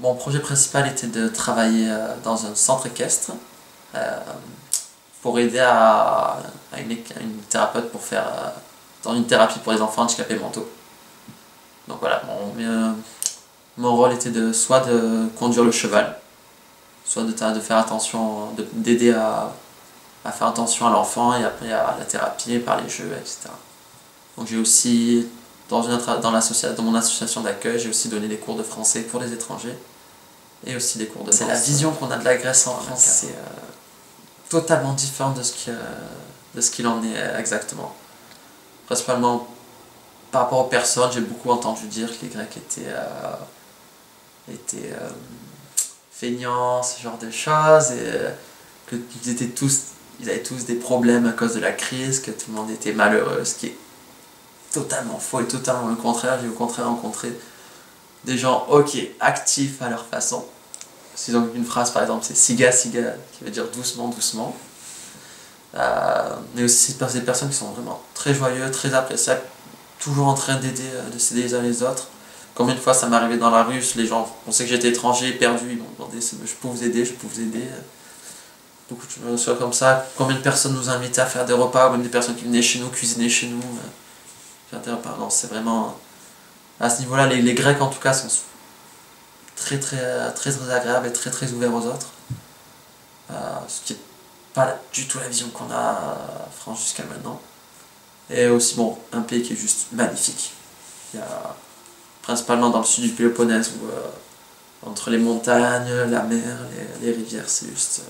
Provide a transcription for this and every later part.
mon projet principal était de travailler dans un centre équestre pour aider à une thérapeute pour faire dans une thérapie pour les enfants handicapés mentaux. Donc voilà, mon rôle était soit de conduire le cheval, soit de faire attention, d'aider à faire attention à l'enfant et après à la thérapie par les jeux, etc. Donc j'ai aussi, dans mon association d'accueil, j'ai aussi donné des cours de français pour les étrangers et aussi des cours de danse. C'est la vision qu'on a de la Grèce en France, c'est totalement différent de ce qu'il en est exactement. Principalement par rapport aux personnes, j'ai beaucoup entendu dire que les Grecs étaient feignants, ce genre de choses, et qu'ils avaient tous des problèmes à cause de la crise, que tout le monde était malheureux, ce qui est totalement faux et totalement le contraire. J'ai au contraire rencontré des gens actifs à leur façon. S'ils ont une phrase par exemple, c'est siga siga, qui veut dire doucement doucement. Mais aussi des personnes qui sont vraiment très joyeux, très appréciables, toujours en train de s'aider les uns les autres. Combien de fois ça m'est arrivé dans la rue, les gens pensaient que j'étais étranger, perdu, ils m'ont demandé si je peux vous aider, je peux vous aider. Beaucoup de choses comme ça. Combien de personnes nous invitaient à faire des repas, ou même des personnes qui venaient chez nous, cuisiner chez nous, faire des repas. Non, c'est vraiment... À ce niveau-là, les Grecs en tout cas sont très agréables et très ouverts aux autres. Ce qui n'est pas du tout la vision qu'on a en France jusqu'à maintenant. Et aussi, bon, un pays qui est juste magnifique. Il y a, principalement dans le sud du Péloponnèse, où entre les montagnes, la mer, les rivières, c'est juste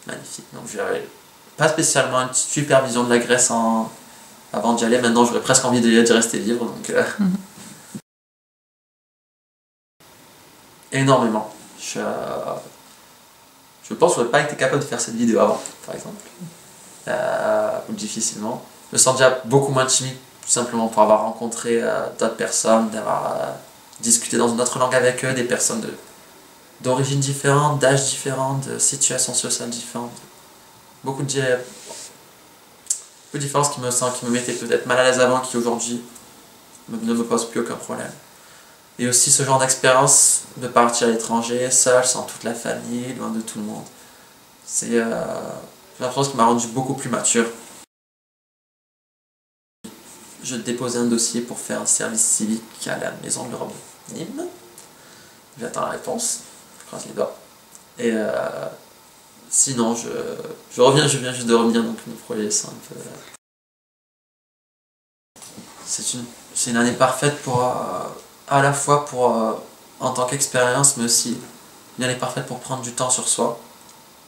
magnifique. Donc j'avais pas spécialement une super vision de la Grèce avant d'y aller. Maintenant, j'aurais presque envie d'y rester vivre. Donc, énormément. Je pense que j'aurais pas été capable de faire cette vidéo avant, par exemple. Ou difficilement. Je me sens déjà beaucoup moins timide, tout simplement pour avoir rencontré d'autres personnes, d'avoir discuté dans une autre langue avec eux, des personnes d'origines différentes, d'âges différents, de situations sociales différentes. Beaucoup de différences qui me mettaient peut-être mal à l'aise avant, qui aujourd'hui ne me posent plus aucun problème. Et aussi ce genre d'expérience de partir à l'étranger, seul, sans toute la famille, loin de tout le monde. C'est une expérience qui m'a rendu beaucoup plus mature. Je déposais un dossier pour faire un service civique à la Maison de l'Europe de Nîmes. J'attends la réponse, je croise les doigts. Et sinon, je viens juste de revenir, donc le projet c'est un peu... C'est une année parfaite pour, à la fois en tant qu'expérience, mais aussi une année parfaite pour prendre du temps sur soi,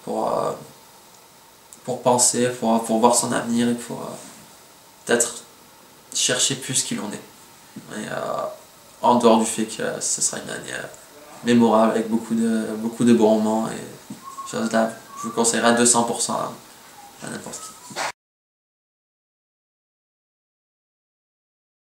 pour penser, pour voir son avenir et pour peut-être chercher plus qui l'on est. Et, en dehors du fait que ce sera une année mémorable avec beaucoup de bons moments et choses là, je vous conseillerais à 200% à n'importe qui.